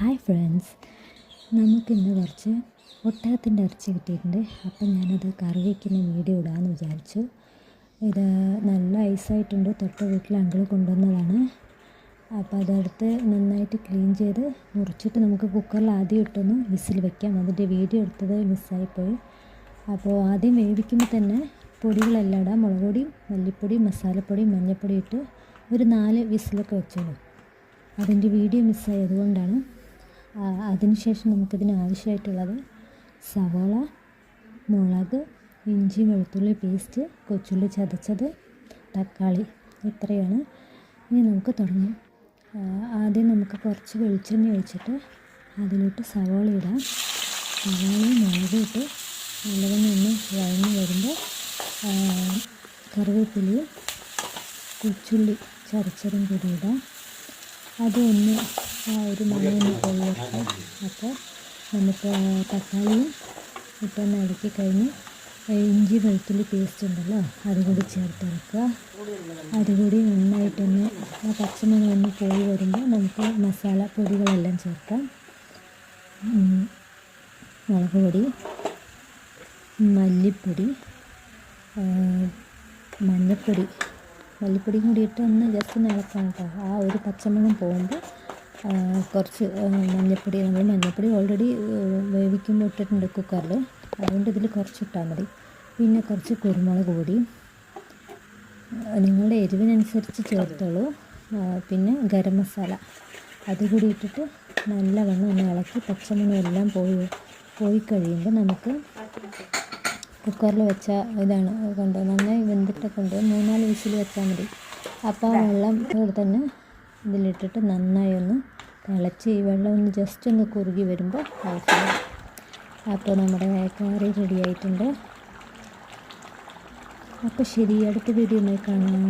Hi friends, നമുക്കിന്ന് കുറച്ച് ഒട്ടകത്തിൻ്റെ ഇറച്ചി കിട്ടിയിട്ടുണ്ട്. അപ്പം ഞാനത് കറി വയ്ക്കുന്ന വീഡിയോ ഇടാമെന്ന് വിചാരിച്ചു. ഇത് നല്ല ഐസായിട്ടുണ്ട്. തൊട്ട വീട്ടിൽ അങ്കിൾ കൊണ്ടുവന്നതാണ്. അപ്പോൾ അതെടുത്ത് നന്നായിട്ട് ക്ലീൻ ചെയ്ത് മുറിച്ചിട്ട് നമുക്ക് കുക്കറിൽ ആദ്യം ഇട്ടൊന്ന് വിസിൽ വയ്ക്കാം. അതിൻ്റെ വീഡിയോ എടുത്തത് മിസ്സായിപ്പോയി. അപ്പോൾ ആദ്യം വേവിക്കുമ്പോൾ തന്നെ പൊടികളെല്ലാം ഇടാം. മുളക് പൊടി, മല്ലിപ്പൊടി, മസാലപ്പൊടി, മഞ്ഞൾപ്പൊടി ഇട്ട് ഒരു 4 വിസിലൊക്കെ വെച്ചോളൂ. അതിൻ്റെ വീഡിയോ മിസ്സായി, അതുകൊണ്ടാണ്. അതിനുശേഷം നമുക്കിതിന് ആവശ്യമായിട്ടുള്ളത് സവാള, മുളക്, ഇഞ്ചി വെളുത്തുള്ളി പേസ്റ്റ്, കൊച്ചുള്ളി ചതച്ചത്, തക്കാളി, ഇത്രയാണ്. ഇനി നമുക്ക് തുടങ്ങാം. ആദ്യം നമുക്ക് കുറച്ച് വെളിച്ചെണ്ണ ഒഴിച്ചിട്ട് അതിലിട്ട് സവാള ഇടാം. സവാളയും മുളകും ഇട്ട് നല്ലവണ്ണം ഒന്ന് വഴഞ്ഞ് വരുമ്പോൾ കറിവേപ്പിലയും കൊച്ചുള്ളി ചതച്ചതും കൂടി ഇടാം. അതൊന്ന് ഒരു മണമൊന്ന് കൊള്ളട്ടെ. അപ്പോൾ നമുക്ക് തക്കാളിയും ഇട്ടൊന്ന് ഇളക്കി കഴിഞ്ഞ് ഇഞ്ചി വെളുത്തുള്ളി പേസ്റ്റ് ഉണ്ടല്ലോ അതുകൂടി ചേർത്ത് വെക്കുക. അതുകൂടി നന്നായിട്ടൊന്ന് പച്ചമണം ഒന്ന് പോയി വരുമ്പോൾ നമുക്ക് മസാല പൊടികളെല്ലാം ചേർക്കാം. മുളക് പൊടി, മല്ലിപ്പൊടി, മല്ലിപ്പൊടിയും കൂടി ഇട്ട് ഒന്ന് ജസ്റ്റ് ഒന്ന് ഇളക്കാം കേട്ടോ. ആ ഒരു പച്ചമണം പോകുമ്പോൾ കുറച്ച് മഞ്ഞൾപ്പൊടി ഓൾറെഡി വേവിക്കുമ്പോൾ ഇട്ടിട്ടുണ്ട് കുക്കറിൽ, അതുകൊണ്ട് ഇതിൽ കുറച്ചിട്ടാൽ മതി. പിന്നെ കുറച്ച് കുരുമുളക് പൊടി നിങ്ങളുടെ എരിവിനനുസരിച്ച് ചേർത്തോളൂ. പിന്നെ ഗരം മസാല അതുകൂടി ഇട്ടിട്ട് നല്ലവണ്ണം ഒന്ന് ഇളക്കി പച്ചമണം എല്ലാം പോയി കഴിയുമ്പോൾ നമുക്ക് കുക്കറിൽ വെച്ച ഇതാണ് നന്നായി വെന്തിട്ട് 3-4 വിസിൽ വെച്ചാൽ മതി. അപ്പോൾ ആ വെള്ളം ഇവിടെ തന്നെ ഇതിലിട്ടിട്ട് നന്നായി ഒന്ന് തിളച്ച് ഈ വെള്ളം ഒന്ന് ജസ്റ്റ് ഒന്ന് കുറുകി വരുമ്പോൾ ആവശ്യമില്ല. അപ്പോൾ നമ്മുടെ കറി റെഡി ആയിട്ടുണ്ട്. അപ്പോൾ ശരി, അടുത്ത വീഡിയോയിൽ കാണാം.